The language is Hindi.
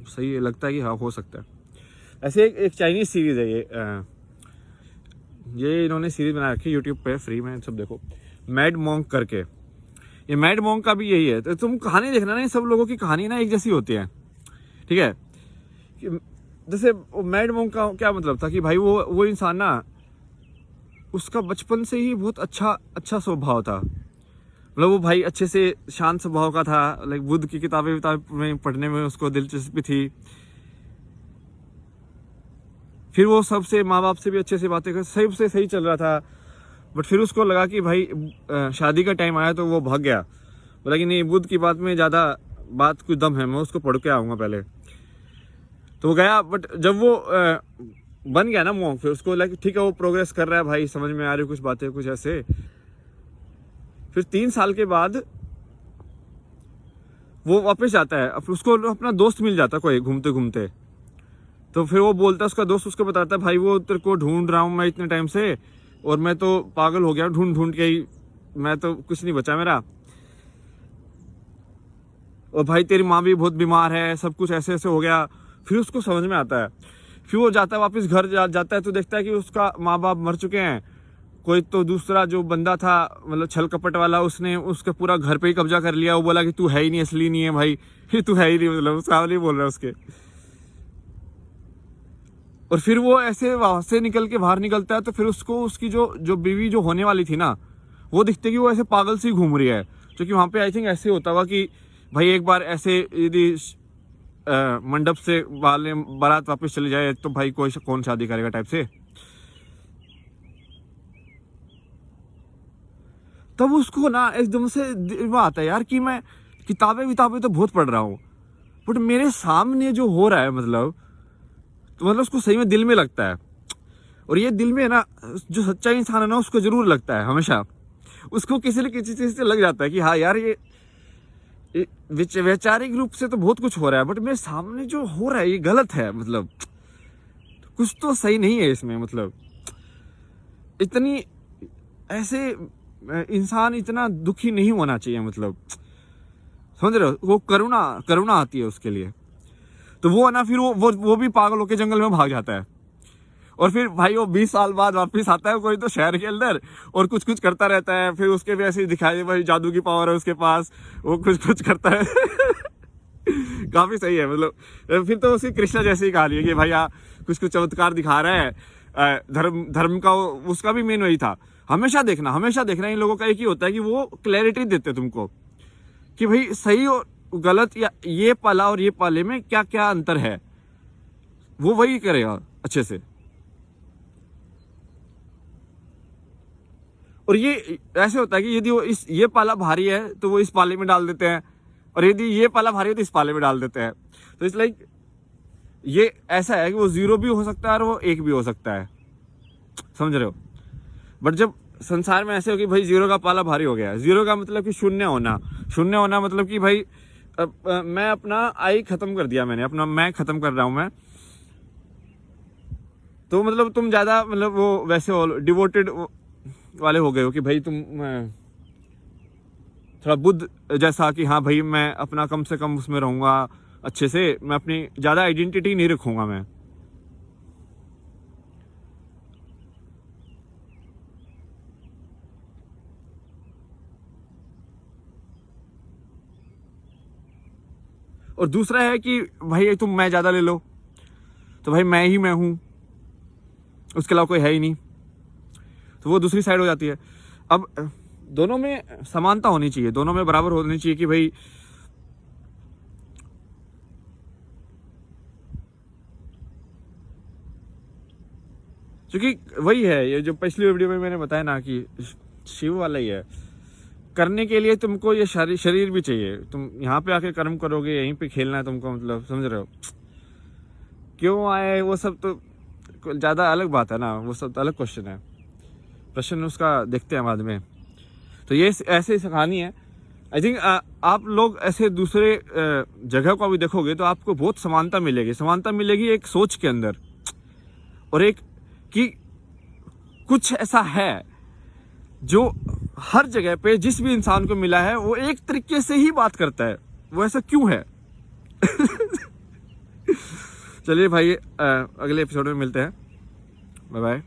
सही लगता है कि हाँ हो सकता है। ऐसे एक चाइनीज़ सीरीज़ है ये इन्होंने सीरीज़ बना रखी है यूट्यूब पे फ्री में, सब देखो, मैड मॉन्क करके। ये मैड मॉन्क का भी यही है। तो तुम कहानी देखना ना, ये सब लोगों की कहानी ना एक जैसी होती है, ठीक है। जैसे मैड मॉन्क का क्या मतलब था कि भाई वो इंसान ना, उसका बचपन से ही बहुत अच्छा स्वभाव था। मतलब वो भाई अच्छे से शांत स्वभाव का था। लाइक बुद्ध की किताबें में पढ़ने में उसको दिलचस्पी थी। फिर वो सबसे माँ बाप से भी अच्छे से बातें कर, सबसे सही चल रहा था। बट फिर उसको लगा कि भाई शादी का टाइम आया तो वो भाग गया। बोला कि नहीं, बुद्ध की बात में ज़्यादा बात कुछ दम है, मैं उसको पढ़ के आऊँगा पहले। तो वो गया। बट जब वो बन गया ना मॉन्क, फिर उसको लगा ठीक है वो प्रोग्रेस कर रहा है भाई, समझ में आ रही कुछ बातें कुछ ऐसे। फिर 3 साल के बाद वो वापस जाता है। अब उसको अपना दोस्त मिल जाता कोई घूमते घूमते। तो फिर वो बोलता है, उसका दोस्त उसको बताता है भाई वो तेरे को ढूंढ रहा हूँ मैं इतने टाइम से, और मैं तो पागल हो गया ढूंढ ढूंढ के ही, मैं तो कुछ नहीं बचा मेरा। और भाई तेरी माँ भी बहुत बीमार है, सब कुछ ऐसे ऐसे हो गया। फिर उसको समझ में आता है। फिर वो जाता है वापस घर जाता है तो देखता है कि उसका माँ बाप मर चुके हैं। कोई तो दूसरा जो बंदा था, मतलब छल कपट वाला, उसने उसका पूरा घर पे ही कब्जा कर लिया। वो बोला कि तू है ही नहीं, असली नहीं है भाई, तू है ही नहीं, मतलब उसका नहीं बोल रहा उसके। और फिर वो ऐसे वहां से निकल के बाहर निकलता है तो फिर उसको उसकी जो बीवी जो होने वाली थी ना, वो दिखते कि वो ऐसे पागल सी घूम रही है। क्योंकि वहां पे आई थिंक ऐसे होता हुआ कि भाई एक बार ऐसे यदि मंडप से वाले बारात वापस चली जाए तो भाई कौन शादी करेगा टाइप से। तब उसको ना एकदम से वो आता है यार कि मैं किताबें तो बहुत पढ़ रहा हूँ, बट मेरे सामने जो हो रहा है मतलब, तो मतलब उसको सही में दिल में लगता है। और ये दिल में ना, जो सच्चा इंसान है ना उसको जरूर लगता है हमेशा। उसको किसी न किसी चीज से लग जाता है कि हाँ यार ये वैचारिक रूप से तो बहुत कुछ हो रहा है, बट मेरे सामने जो हो रहा है ये गलत है। मतलब कुछ तो सही नहीं है इसमें। मतलब इतनी ऐसे इंसान इतना दुखी नहीं होना चाहिए। मतलब समझ रहे हो, वो करुणा आती है उसके लिए। तो वो है ना, फिर वो भी पागल होकर जंगल में भाग जाता है। और फिर भाई वो 20 साल बाद वापस आता है कोई तो शहर के अंदर, और कुछ कुछ करता रहता है। फिर उसके भी ऐसे दिखाई भाई जादू की पावर है उसके पास, वो कुछ कुछ करता है। काफी सही है। मतलब फिर तो उसकी कृष्णा जैसी ही कहानी है कि भैया कुछ कुछ चमत्कार दिखा रहा है। धर्म का उसका भी मेन वही था। हमेशा देखना इन लोगों का एक ही होता है कि वो क्लैरिटी देते तुमको कि भाई सही और गलत, या ये पाला और ये पाले में क्या क्या अंतर है, वो वही करेगा अच्छे से। और ये ऐसे होता है कि यदि वो ये पाला भारी है तो वो इस पाले में डाल देते हैं, और यदि ये पाला भारी है तो इस पाले में डाल देते हैं। तो इस लाइक ये ऐसा है कि वो 0 भी हो सकता है और वो 1 भी हो सकता है, समझ रहे हो। बट जब संसार में ऐसे हो कि भाई 0 का पाला भारी हो गया, 0 का मतलब कि शून्य होना मतलब कि भाई मैं अपना आई खत्म कर दिया, मैंने अपना मैं खत्म कर रहा हूं मैं। तो मतलब तुम ज्यादा मतलब वो वैसे हो डिवोटेड वाले हो गए हो कि भाई तुम थोड़ा बुद्ध जैसा कि हाँ भाई मैं अपना कम से कम उसमें रहूंगा अच्छे से, मैं अपनी ज्यादा आइडेंटिटी नहीं रखूंगा मैं। और दूसरा है कि भाई तुम मैं ज्यादा ले लो तो भाई मैं हूं, उसके अलावा कोई है ही नहीं। तो वो दूसरी साइड हो जाती है। अब दोनों में समानता होनी चाहिए, दोनों में बराबर होनी चाहिए कि भाई क्योंकि वही है ये जो पिछली वीडियो में मैंने बताया ना कि शिव वाला ही है। करने के लिए तुमको ये शरीर भी चाहिए। तुम यहाँ पे आके कर्म करोगे, यहीं पे खेलना है तुमको, मतलब समझ रहे हो। क्यों आए वो सब तो ज़्यादा अलग बात है ना, वो सब तो अलग क्वेश्चन है, प्रश्न उसका देखते हैं बाद में। तो ये ऐसे ही कहानी है। आई थिंक आप लोग ऐसे दूसरे जगह को भी देखोगे तो आपको बहुत समानता मिलेगी एक सोच के अंदर, और एक कि कुछ ऐसा है जो हर जगह पे जिस भी इंसान को मिला है वो एक तरीके से ही बात करता है। वो ऐसा क्यों है? चलिए भाई, अगले एपिसोड में मिलते हैं। Bye bye.